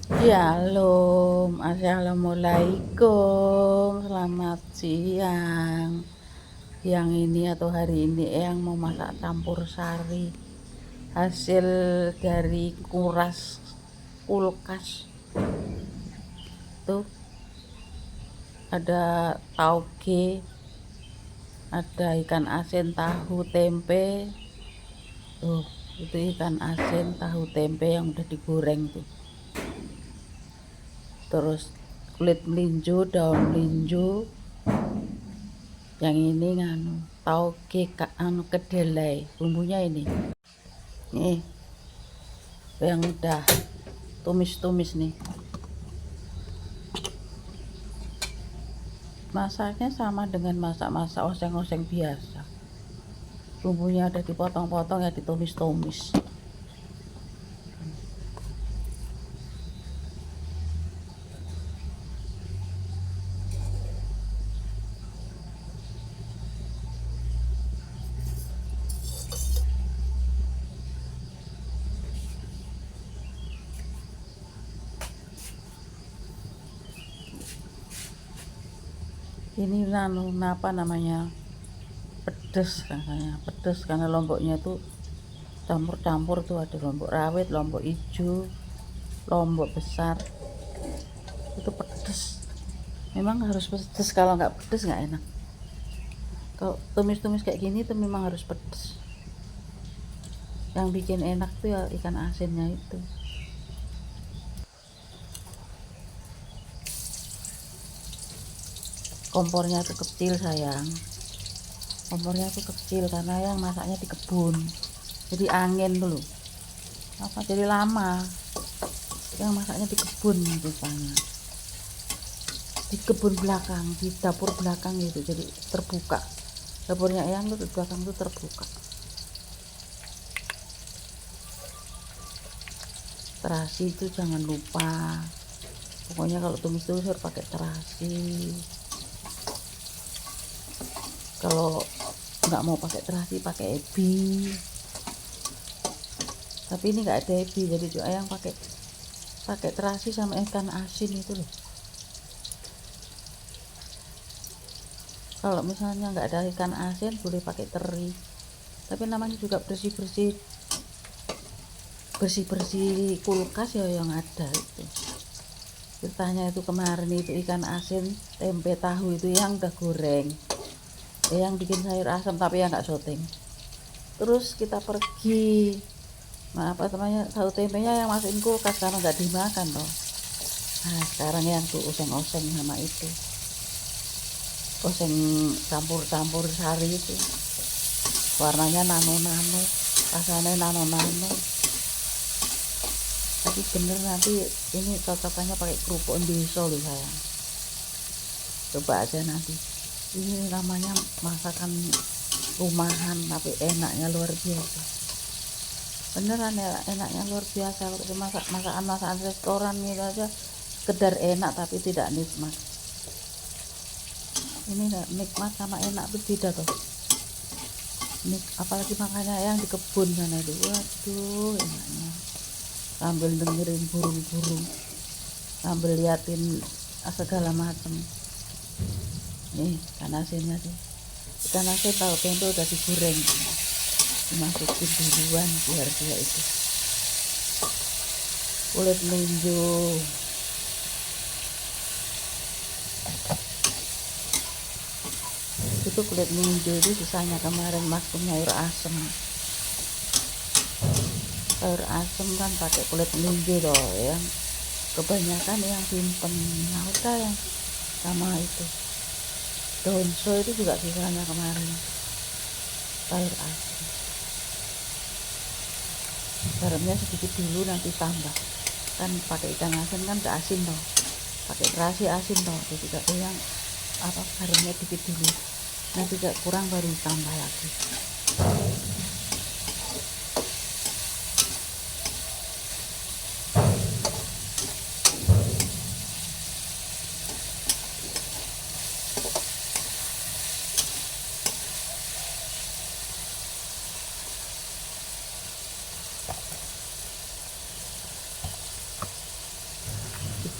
Shalom, assalamualaikum, selamat siang. Yang ini atau hari ini Eyang mau masak campur sari, hasil dari kuras kulkas. Tuh ada tauge, ada ikan asin, tahu, tempe. Tuh itu ikan asin, tahu, tempe yang udah digoreng tuh. Terus kulit melinjo, daun melinjo. Yang ini tauge kedelai, bumbunya ini nih yang udah tumis-tumis nih. Masaknya sama dengan masak-masak oseng-oseng biasa, bumbunya ada dipotong-potong ya, ditumis-tumis. Ini apa namanya, pedes rasanya, pedes karena lomboknya tuh campur-campur tuh, ada lombok rawit, lombok hijau, lombok besar. Itu pedes, memang harus pedes, kalau nggak pedes nggak enak. Kalau tumis-tumis kayak gini tuh memang harus pedes. Yang bikin enak tuh ya ikan asinnya itu. Kompornya tuh kecil sayang, kompornya tuh kecil karena yang masaknya di kebun, jadi angin dulu apa, jadi lama. Yang masaknya di kebun rupanya, di kebun belakang, di dapur belakang gitu, jadi terbuka. Dapurnya yang tuh di belakang tuh terbuka. Terasi itu jangan lupa, pokoknya kalau tumis-tumis harus pakai terasi. Kalau nggak mau pakai terasi pakai ebi, tapi ini nggak ada ebi, jadi juga yang pakai terasi sama ikan asin itu loh. Kalau misalnya nggak ada ikan asin boleh pakai teri, tapi namanya juga bersih bersih kulkas ya yang ada itu. Ceritanya itu kemarin itu ikan asin, tempe, tahu itu yang udah goreng, yang bikin sayur asam tapi yang nggak syuting. Terus kita pergi, apa namanya, tahu tempenya yang masukin kulkas karena nggak dimakan loh. Nah sekarang yang tuh oseng-oseng sama itu, oseng campur-campur sari itu, warnanya nano-nano, rasanya nano-nano. Tapi bener nanti ini cocokannya pakai kerupuk desa loh sayang, coba aja nanti. Ini namanya masakan rumahan tapi enaknya luar biasa, beneran ya, enaknya luar biasa. Kalau masakan restoran gitu aja sekedar enak tapi tidak nikmat. Ini nikmat sama enak tuh beda tuh. Apalagi makannya yang di kebun sana itu, waduh enaknya, sambil dengerin burung-burung, sambil liatin segala macam. Nih ikan asinnya tuh, ikan asin tahu tempe udah digoreng, dimasukin duluan biar dia itu kulit melinjo. Itu kulit melinjo itu sisanya kemarin mas sayur asem. Sayur asem kan pakai kulit melinjo loh, yang kebanyakan yang simpen. Nah udah yang sama itu daun so itu juga sisanya kemarin sayur asem. Garamnya sedikit dulu, nanti tambah, kan pakai ikan asin kan gak asin loh, pakai terasi asin loh, jadi gak yang apa, garamnya dikit dulu, nanti gak kurang baru tambah lagi.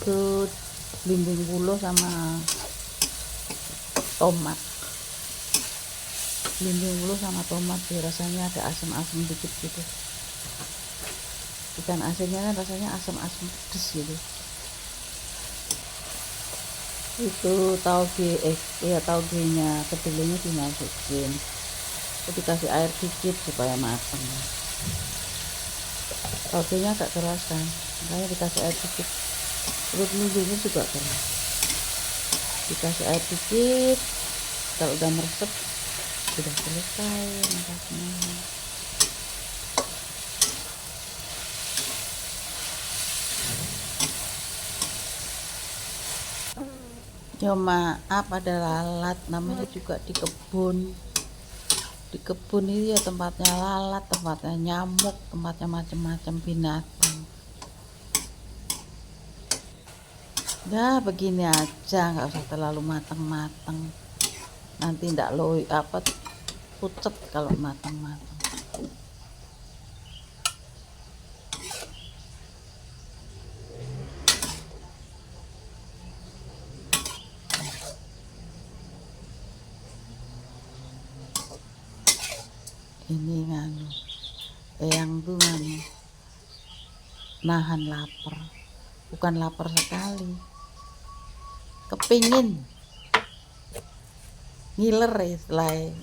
itu belimbing pulo sama tomat. Belimbing pulo sama tomat sih, rasanya ada asam-asam dikit gitu. Ikan asinnya kan rasanya asam-asam pedes gitu. Itu tauge, taugenya kedelainya dimasukin, terus dikasih air dikit supaya matang. Taugenya agak keras kan, makanya dikasih air dikit. Terus bumbunya juga keras, dikasih air dikit. Kalau udah meresap sudah selesai masaknya. Ya maaf, ada lalat, namanya juga di kebun. Di kebun ini ya tempatnya lalat, tempatnya nyamuk, tempatnya macam-macam binatang. Ya begini aja, nggak usah terlalu matang-matang, nanti ndak pucet kalau matang-matang. Ini eyang tuh nahan lapar, bukan lapar sekali, kepingin ngiler,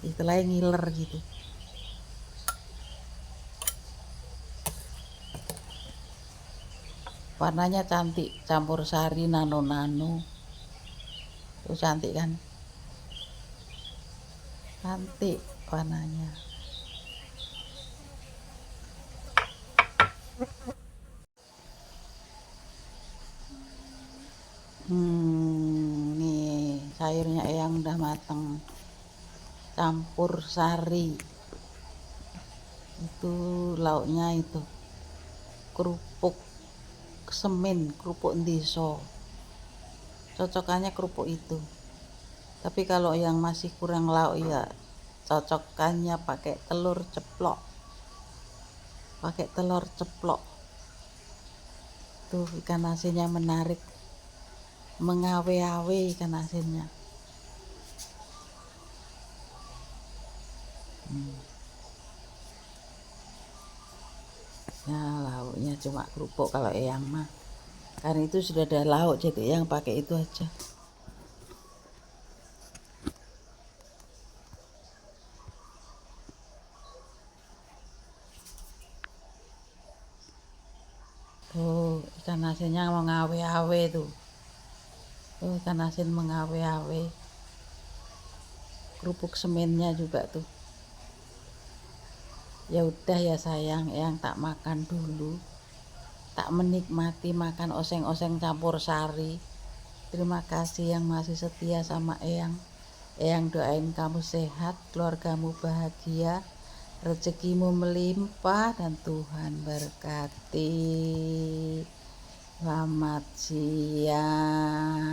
istilahnya ngiler gitu. Warnanya cantik, campur sari nano-nano. Tuh cantik kan? Cantik warnanya. Nih sayurnya eyang udah mateng, campur sari. Itu lauknya itu kerupuk semen, kerupuk ndiso. Cocokannya kerupuk itu. Tapi kalau yang masih kurang lauk ya cocokannya pakai telur ceplok. Pakai telur ceplok. Tuh ikan asinnya menarik, mengawe-awe ikan asinnya. Nah, lauknya cuma kerupuk kalau eyang mah. Karena itu sudah ada lauk, jadi eyang pakai itu aja. Tuh ikan asinnya mengawe-awe tuh. Tuh ikan asin mengawe-awe. Kerupuk semennya juga tuh. Ya udah ya sayang, eyang tak makan dulu. Tak menikmati makan oseng-oseng campur sari. Terima kasih yang masih setia sama eyang. Eyang doain kamu sehat, keluargamu bahagia, rezekimu melimpah, dan Tuhan berkati. Selamat siang.